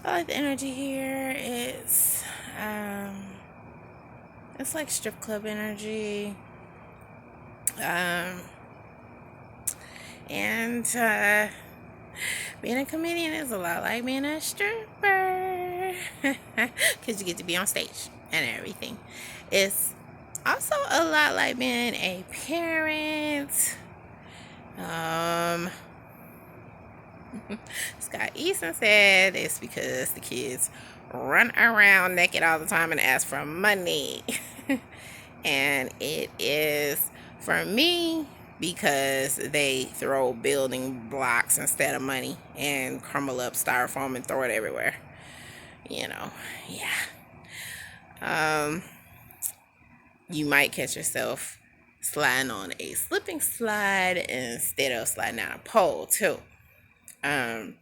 I like the energy here. It's like strip club energy. Um, and being a comedian is a lot like being a stripper because you get to be on stage and everything. It's also a lot like being a parent. Um, Scott Easton said it's because the kids run around naked all the time and ask for money. And it is for me because they throw building blocks instead of money and crumble up styrofoam and throw it everywhere. Yeah. Um, you might catch yourself sliding on a slipping slide instead of sliding down a pole too. Um,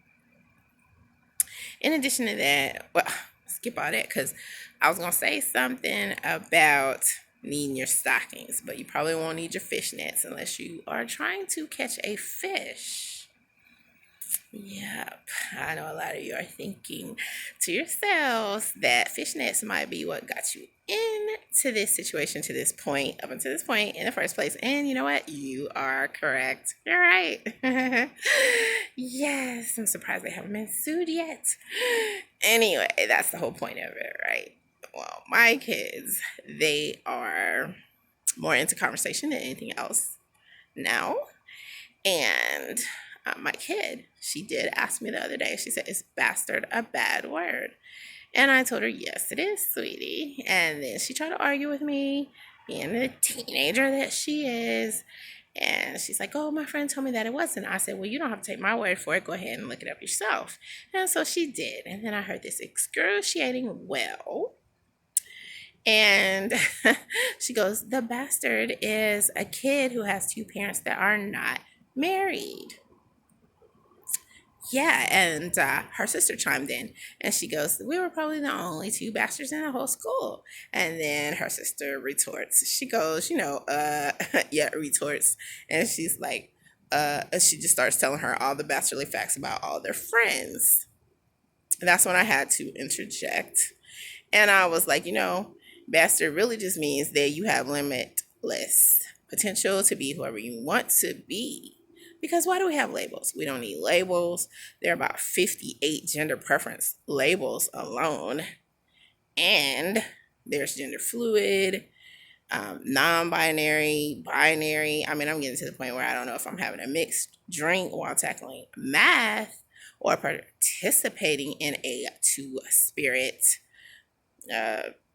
in addition to that, well, skip all that because I was gonna say something about needing your stockings, but you probably won't need your fishnets unless you are trying to catch a fish. Yep, I know a lot of you are thinking to yourselves that fishnets might be what got you into this situation to this point, up until this point in the first place. And you know what? You are correct. You're right. Yes, I'm surprised they haven't been sued yet. Anyway, that's the whole point of it, right? Well, my kids, they are more into conversation than anything else now. And my kid, she did ask me the other day, she said, "Is bastard a bad word?" And I told her, "Yes, it is, sweetie." And then she tried to argue with me, being the teenager that she is. And she's like, "Oh, my friend told me that it wasn't." I said, "Well, you don't have to take my word for it. Go ahead and look it up yourself." And so she did. And then I heard this excruciating well. And she goes, "The bastard is a kid who has two parents that are not married." Yeah, and her sister chimed in and she goes, "We were probably the only two bastards in the whole school." And then her sister retorts. She goes, yeah, retorts. And she's like, she just starts telling her all the bastardly facts about all their friends. And that's when I had to interject. And I was like, bastard really just means that you have limitless potential to be whoever you want to be. Because why do we have labels? We don't need labels. There are about 58 gender preference labels alone. And there's gender fluid, non-binary, binary. I mean, I'm getting to the point where I don't know if I'm having a mixed drink while tackling math or participating in a two-spirit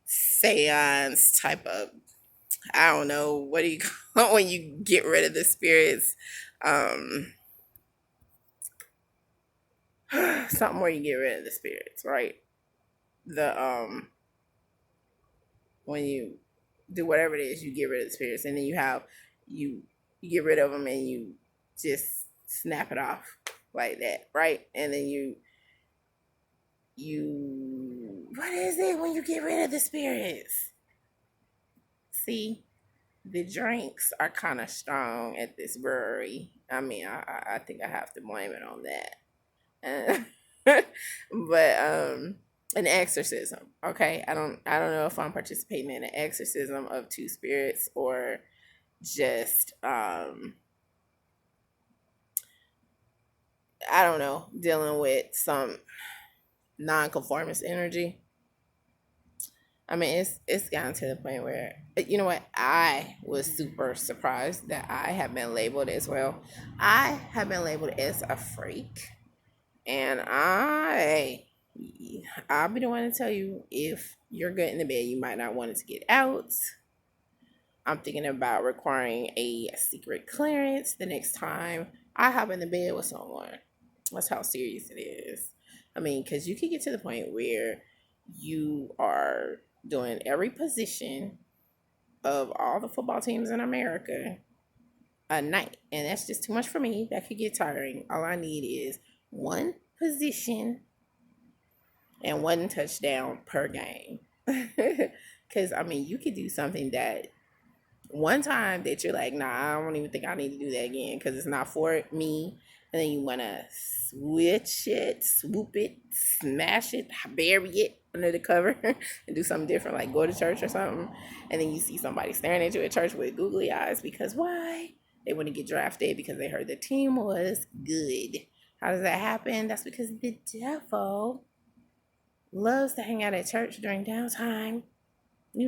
seance type of, I don't know, what do you call it when you get rid of the spirits? Something where you get rid of the spirits, right? The when you do whatever it is, you get rid of the spirits, and then you get rid of them and you just snap it off like that, right? And then you what is it when you get rid of the spirits? See, the drinks are kind of strong at this brewery. I mean, I think I have to blame it on that. But an exorcism. Okay, I don't know if I'm participating in an exorcism of two spirits or just I don't know, dealing with some nonconformist energy. I mean, it's gotten to the point where, you know what, I was super surprised that I have been labeled as well. I have been labeled as a freak, and I'll be the one to tell you, if you're good in the bed, you might not want it to get out. I'm thinking about requiring a secret clearance the next time I hop in the bed with someone. That's how serious it is. I mean, because you can get to the point where you are doing every position of all the football teams in America a night, and that's just too much for me. That could get tiring. All I need is one position and one touchdown per game. Because I mean, you could do something that one time that you're like, nah, I don't even think I need to do that again because it's not for me. and then you want to switch it, swoop it, smash it, bury it under the cover, and do something different, like go to church or something, and then you see somebody staring at you at church with googly eyes because why? They want to get drafted because they heard the team was good. How does that happen? That's because the devil loves to hang out at church during downtime,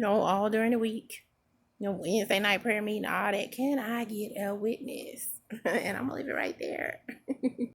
all during the week. Wednesday night prayer meeting, all that. Can I get a witness? And I'm going to leave it right there.